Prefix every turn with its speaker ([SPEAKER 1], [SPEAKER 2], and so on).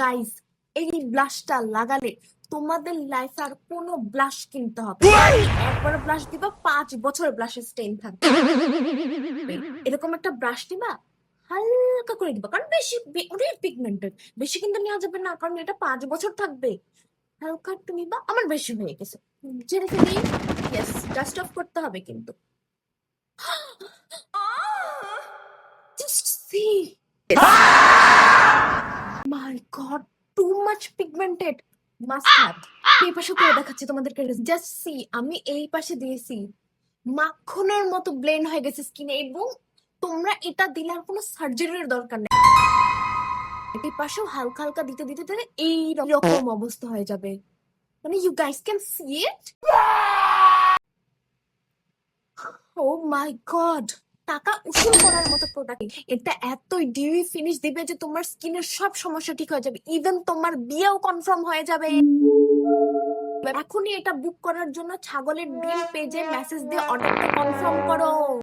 [SPEAKER 1] Guys, এই ব্লাশটা লাগালে তোমাদের লাইফে আর কোনো ব্লাশ কিনতে হবে না। একবার ব্লাশ দিবা, 5 বছর ব্লাশের স্টেইন থাকবে। এরকম একটা ব্রাশ দিবা, হালকা করে দিবা, কারণ অনেক পিগমেন্টেড, বেশি কিন্তু নেওয়া যাবে না, কারণ এটা 5 বছর থাকবে। হালকা একটু নিবা, আমার বেশি হয়ে গেছে, ঝেড়ে ফেলি। ইয়েস, ডাস্ট অফ করতে হবে কিন্তু। Just see, my god, too much pigmented, must have. এই পাশে করে দেখাচ্ছি তোমাদেরকে, জাস্ট সি। আমি এই পাশে দিয়েছি, মাখনের মতো ব্লেন্ড হয়ে গেছে স্কিনে, এবং তোমরা এটা দিলে আর কোনো সার্জারির দরকার নেই। এই পাশেও হালকা হালকা দিতে দিতে দিতে এই রকম অবস্থা হয়ে যাবে, মানে you guys can see it. Oh my God, টাকা উসুল করার মতো প্রোডাক্ট। এটা এতই ডিউই ফিনিশ দিবে যে তোমার স্কিনের সব সমস্যা ঠিক হয়ে যাবে, ইভেন তোমার বিয়েও কনফার্ম হয়ে যাবে। এখনই এটা বুক করার জন্য ছাগলের ডিম পেজে মেসেজ দিয়ে অর্ডারটা কনফার্ম করো।